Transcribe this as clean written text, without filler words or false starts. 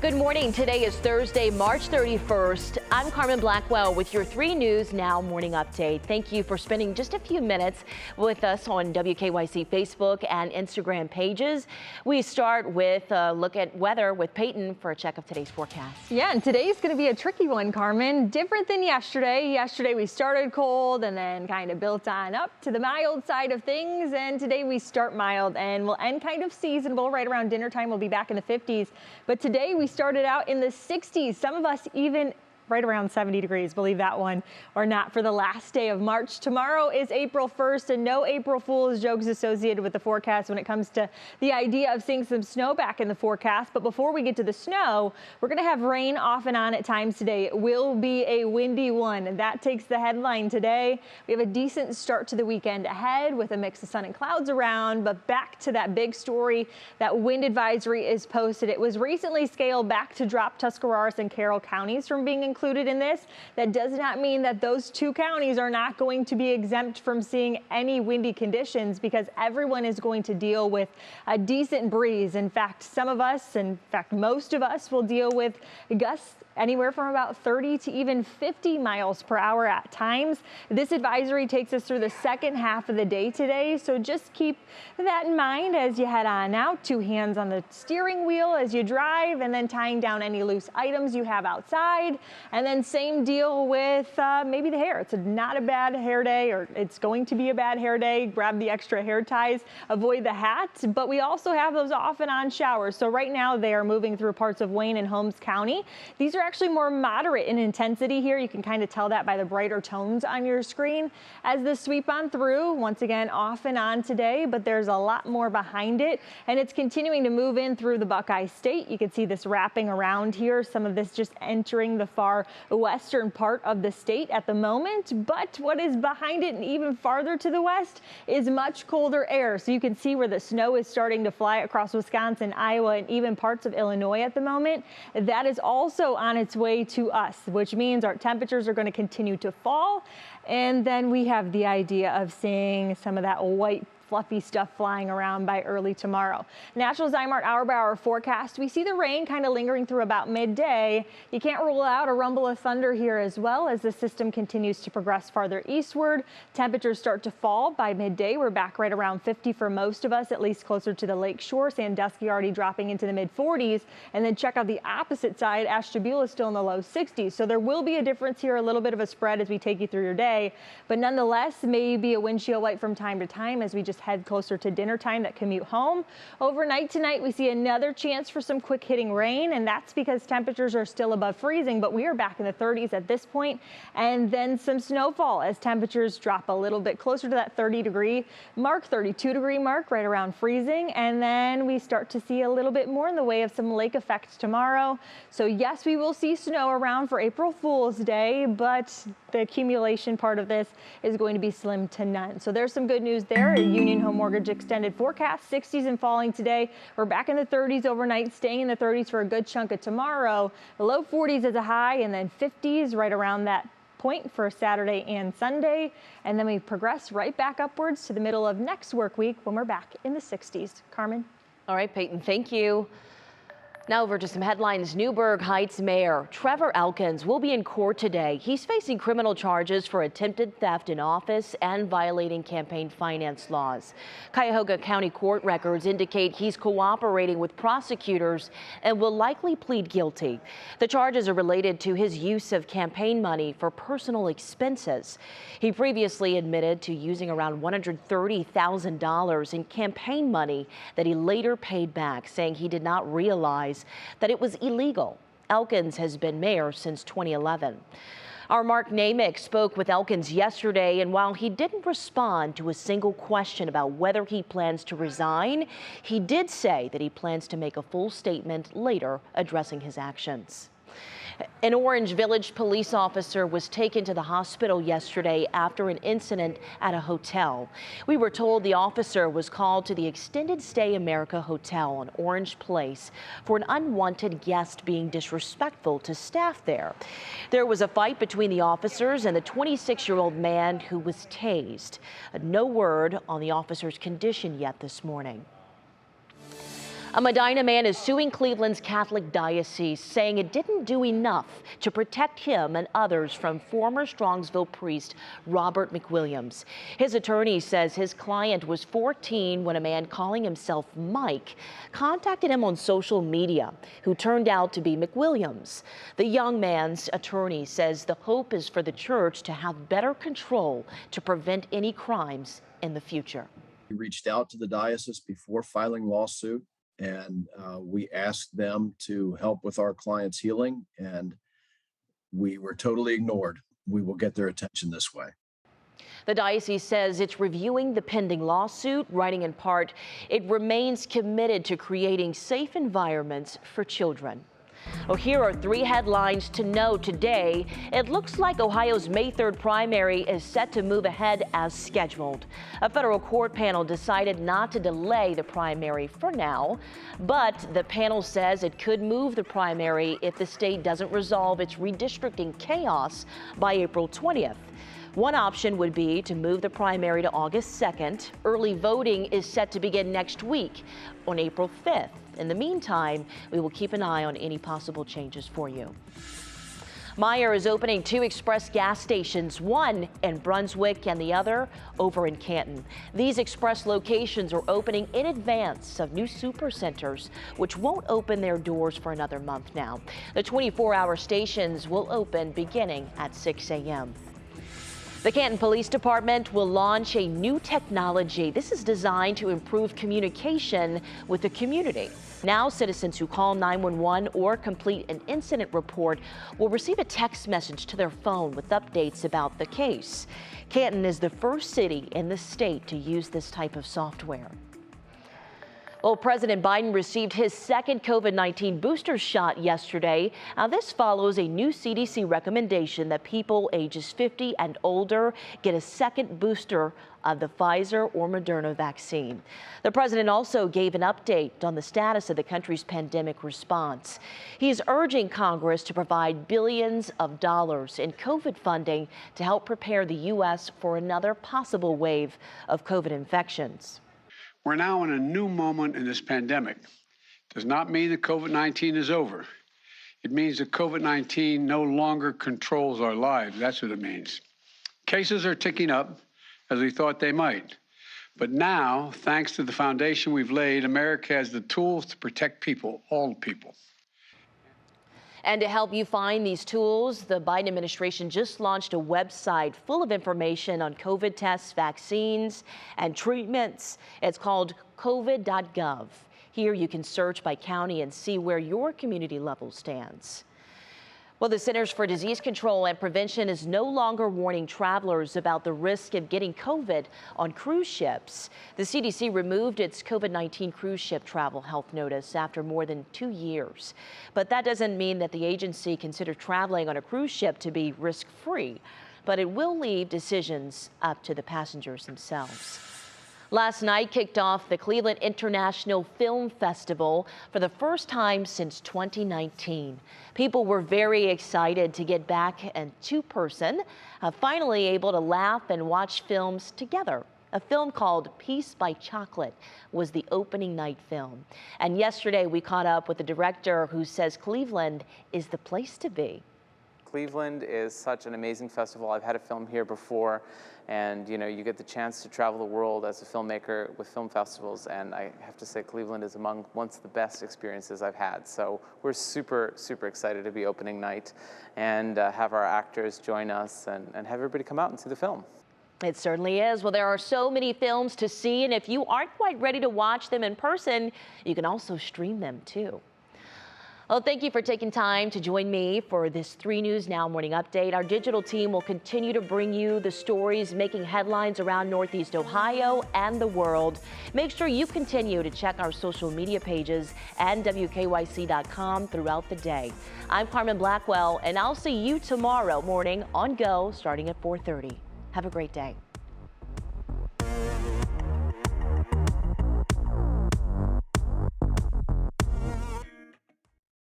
Good morning. Today is Thursday, March 31st. I'm Carmen Blackwell with your 3 News Now morning update. Thank you for spending just a few minutes with us on WKYC Facebook and Instagram pages. We start with a look at weather with Peyton for a check of today's forecast. Yeah, and today's going to be a tricky one, Carmen. Different than yesterday. Yesterday we started cold and then kind of built on up to the mild side of things. And today we start mild and we'll end kind of seasonable right around dinner time. We'll be back in the 50s. But today we started out in the 60s. Some of us even right around 70 degrees, believe that one or not, for the last day of March. Tomorrow is April 1st, and no April Fool's jokes associated with the forecast when it comes to the idea of seeing some snow back in the forecast. But before we get to the snow, we're going to have rain off and on at times today. It will be a windy one, and that takes the headline today. We have a decent start to the weekend ahead with a mix of sun and clouds around, but back to that big story, that wind advisory is posted. It was recently scaled back to drop Tuscarawas and Carroll counties from being included in this. That does not mean that those 2 counties are not going to be exempt from seeing any windy conditions, because everyone is going to deal with a decent breeze. In fact, some of us, in fact, most of us will deal with gusts anywhere from about 30 to even 50 miles per hour at times. This advisory takes us through the second half of the day today, so just keep that in mind as you head on out. 2 hands on the steering wheel as you drive, and then tying down any loose items you have outside. And then same deal with maybe the hair. It's not a bad hair day, or it's going to be a bad hair day. Grab the extra hair ties, avoid the hat, but we also have those off and on showers. So right now they are moving through parts of Wayne and Holmes County. These are actually more moderate in intensity here. You can kind of tell that by the brighter tones on your screen as the sweep on through. Once again, off and on today, but there's a lot more behind it, and it's continuing to move in through the Buckeye State. You can see this wrapping around here, some of this just entering the far western part of the state at the moment. But what is behind it and even farther to the west is much colder air. So you can see where the snow is starting to fly across Wisconsin, Iowa, and even parts of Illinois at the moment. That is also on its way to us, which means our temperatures are going to continue to fall. And then we have the idea of seeing some of that white fluffy stuff flying around by early tomorrow. National Zymart hour-by-hour forecast. We see the rain kind of lingering through about midday. You can't rule out a rumble of thunder here as well as the system continues to progress farther eastward. Temperatures start to fall by midday. We're back right around 50 for most of us, at least closer to the lake shore. Sandusky already dropping into the mid-40s. And then check out the opposite side. Ashtabula is still in the low 60s. So there will be a difference here, a little bit of a spread as we take you through your day. But nonetheless, maybe a windshield wipe from time to time as we just head closer to dinner time, that commute home. Overnight tonight, we see another chance for some quick hitting rain, and that's because temperatures are still above freezing, but we are back in the 30s at this point. And then some snowfall as temperatures drop a little bit closer to that 30-degree mark, 32-degree mark, right around freezing. And then we start to see a little bit more in the way of some lake effects tomorrow. So yes, we will see snow around for April Fool's Day, but the accumulation part of this is going to be slim to none. So there's some good news there. Union Home Mortgage extended forecast, 60s and falling today. We're back in the 30s overnight, staying in the 30s for a good chunk of tomorrow. The low 40s as a high, and then 50s right around that point for Saturday and Sunday. And then we progress right back upwards to the middle of next work week when we're back in the 60s. Carmen. All right, Peyton, thank you. Now over to some headlines. Newburgh Heights Mayor Trevor Elkins will be in court today. He's facing criminal charges for attempted theft in office and violating campaign finance laws. Cuyahoga County court records indicate he's cooperating with prosecutors and will likely plead guilty. The charges are related to his use of campaign money for personal expenses. He previously admitted to using around $130,000 in campaign money that he later paid back, saying he did not realize that it was illegal. Elkins has been mayor since 2011. Our Mark Namick spoke with Elkins yesterday, and while he didn't respond to a single question about whether he plans to resign, he did say that he plans to make a full statement later addressing his actions. An Orange Village police officer was taken to the hospital yesterday after an incident at a hotel. We were told the officer was called to the Extended Stay America Hotel on Orange Place for an unwanted guest being disrespectful to staff there. There was a fight between the officers and the 26-year-old man who was tased. No word on the officer's condition yet this morning. A Medina man is suing Cleveland's Catholic diocese, saying it didn't do enough to protect him and others from former Strongsville priest Robert McWilliams. His attorney says his client was 14 when a man calling himself Mike contacted him on social media, who turned out to be McWilliams. The young man's attorney says the hope is for the church to have better control to prevent any crimes in the future. We reached out to the diocese before filing lawsuit, and we asked them to help with our client's healing, and we were totally ignored. We will get their attention this way. The diocese says it's reviewing the pending lawsuit, writing in part, it remains committed to creating safe environments for children. Well, here are 3 headlines to know today. It looks like Ohio's May 3rd primary is set to move ahead as scheduled. A federal court panel decided not to delay the primary for now, but the panel says it could move the primary if the state doesn't resolve its redistricting chaos by April 20th. One option would be to move the primary to August 2nd. Early voting is set to begin next week on April 5th. In the meantime, we will keep an eye on any possible changes for you. Meijer is opening 2 express gas stations, one in Brunswick and the other over in Canton. These express locations are opening in advance of new supercenters, which won't open their doors for another month now. The 24-hour stations will open beginning at 6 a.m. The Canton Police Department will launch a new technology. This is designed to improve communication with the community. Now, citizens who call 911 or complete an incident report will receive a text message to their phone with updates about the case. Canton is the first city in the state to use this type of software. Well, President Biden received his second COVID-19 booster shot yesterday. Now, this follows a new CDC recommendation that people ages 50 and older get a second booster of the Pfizer or Moderna vaccine. The president also gave an update on the status of the country's pandemic response. He is urging Congress to provide billions of dollars in COVID funding to help prepare the U.S. for another possible wave of COVID infections. We're now in a new moment in this pandemic. Does not mean that COVID-19 is over. It means that COVID-19 no longer controls our lives. That's what it means. Cases are ticking up, as we thought they might. But now, thanks to the foundation we've laid, America has the tools to protect people, all people. And to help you find these tools, the Biden administration just launched a website full of information on COVID tests, vaccines, and treatments. It's called covid.gov. Here you can search by county and see where your community level stands. Well, the Centers for Disease Control and Prevention is no longer warning travelers about the risk of getting COVID on cruise ships. The CDC removed its COVID-19 cruise ship travel health notice after more than 2 years. But that doesn't mean that the agency considers traveling on a cruise ship to be risk-free. But it will leave decisions up to the passengers themselves. Last night kicked off the Cleveland International Film Festival for the first time since 2019. People were very excited to get back in two-person, finally able to laugh and watch films together. A film called Peace by Chocolate was the opening night film. And yesterday we caught up with the director who says Cleveland is the place to be. Cleveland is such an amazing festival. I've had a film here before, and you get the chance to travel the world as a filmmaker with film festivals, and I have to say Cleveland is among once the best experiences I've had. So we're super, super excited to be opening night and have our actors join us and have everybody come out and see the film. It certainly is. Well, there are so many films to see, and if you aren't quite ready to watch them in person, you can also stream them too. Well, thank you for taking time to join me for this 3 News Now morning update. Our digital team will continue to bring you the stories making headlines around Northeast Ohio and the world. Make sure you continue to check our social media pages and WKYC.com throughout the day. I'm Carmen Blackwell, and I'll see you tomorrow morning on Go starting at 4:30. Have a great day.